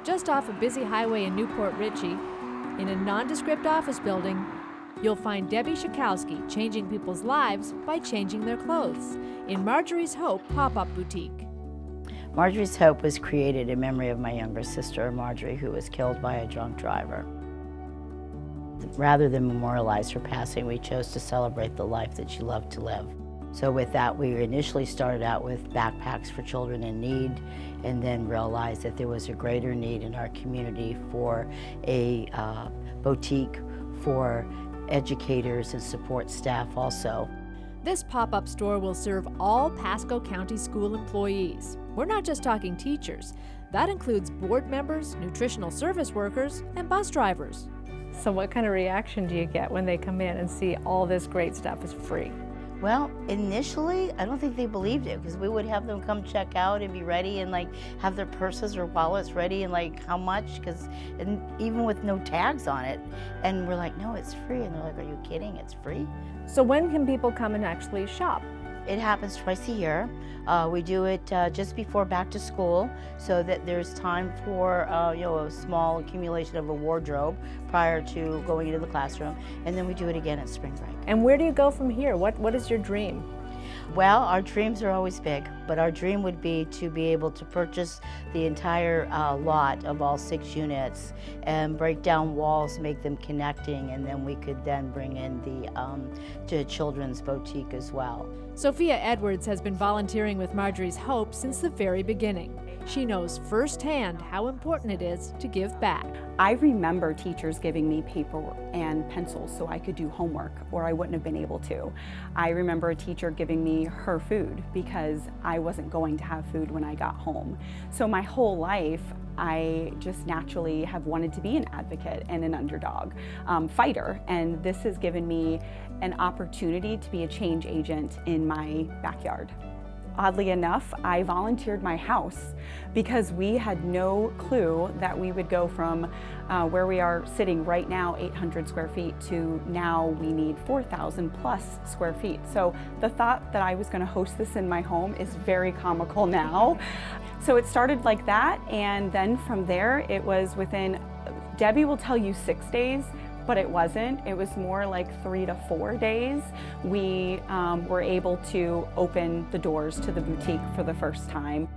Just off a busy highway in Newport Richey, in a nondescript office building, you'll find Debbie Schakowsky changing people's lives by changing their clothes in Marjorie's Hope pop-up boutique. Marjorie's Hope was created in memory of my younger sister, Marjorie, who was killed by a drunk driver. Rather than memorialize her passing, we chose to celebrate the life that she loved to live. So with that, we initially started out with backpacks for children in need, and then realized that there was a greater need in our community for a boutique for educators and support staff also. This pop-up store will serve all Pasco County school employees. We're not just talking teachers. That includes board members, nutritional service workers, and bus drivers. So what kind of reaction do you get when they come in and see all this great stuff is free? Well, initially, I don't think they believed it, because we would have them come check out and be ready and have their purses or wallets ready and how much, and even with no tags on it. And we're like, no, it's free. And they're like, are you kidding? It's free? So when can people come and actually shop? It happens twice a year. We do it just before back to school, so that there's time for a small accumulation of a wardrobe prior to going into the classroom, and then we do it again at spring break. And where do you go from here? What is your dream? Well, our dreams are always big, but our dream would be to be able to purchase the entire lot of all 6 units and break down walls, make them connecting, and then we could then bring in the children's boutique as well. Sophia Edwards has been volunteering with Marjorie's Hope since the very beginning. She knows firsthand how important it is to give back. I remember teachers giving me paper and pencils so I could do homework, or I wouldn't have been able to. I remember a teacher giving me her food because I wasn't going to have food when I got home. So my whole life, I just naturally have wanted to be an advocate and an underdog fighter, and this has given me an opportunity to be a change agent in my backyard. Oddly enough, I volunteered my house because we had no clue that we would go from where we are sitting right now, 800 square feet, to now we need 4,000 plus square feet. So the thought that I was going to host this in my home is very comical now. So it started like that, and then from there it was within, Debbie will tell you 6 days, but it wasn't. It was more like 3 to 4 days. We were able to open the doors to the boutique for the first time.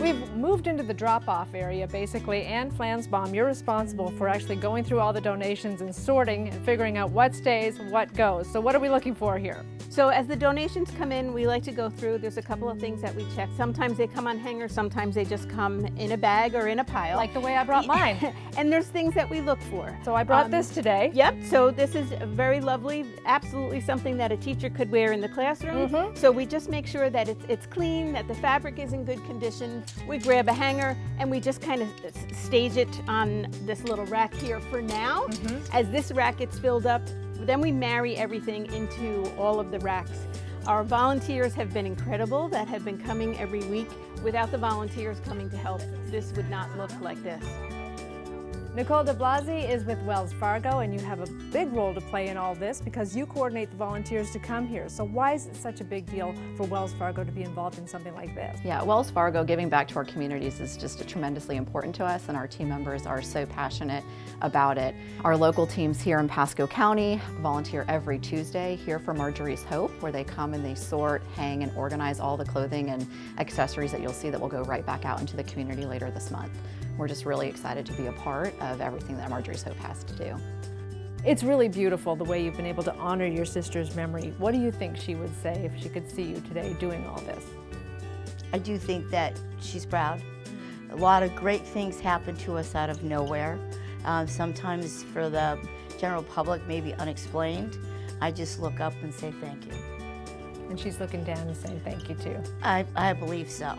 We've moved into the drop-off area, basically. Ann Flansbaum, you're responsible for actually going through all the donations and sorting and figuring out what stays, what goes. So what are we looking for here? So as the donations come in, we like to go through. There's a couple of things that we check. Sometimes they come on hangers, sometimes they just come in a bag or in a pile. Like the way I brought mine. And there's things that we look for. So I brought this today. Yep, so this is very lovely, absolutely something that a teacher could wear in the classroom. So we just make sure that it's clean, that the fabric is in good condition. We grab a hanger and we just kind of stage it on this little rack here for now. As this rack gets filled up, then we marry everything into all of the racks. Our volunteers have been incredible that have been coming every week. Without the volunteers coming to help, this would not look like this. Nicole de Blasi is with Wells Fargo, and you have a big role to play in all this because you coordinate the volunteers to come here. So why is it such a big deal for Wells Fargo to be involved in something like this? Yeah, Wells Fargo giving back to our communities is just tremendously important to us, and our team members are so passionate about it. Our local teams here in Pasco County volunteer every Tuesday here for Marjorie's Hope, where they come and they sort, hang, and organize all the clothing and accessories that you'll see that will go right back out into the community later this month. We're just really excited to be a part of everything that Marjorie's Hope has to do. It's really beautiful the way you've been able to honor your sister's memory. What do you think she would say if she could see you today doing all this? I do think that she's proud. A lot of great things happen to us out of nowhere. Sometimes for the general public, maybe unexplained. I just look up and say thank you. And she's looking down and saying thank you too. I believe so.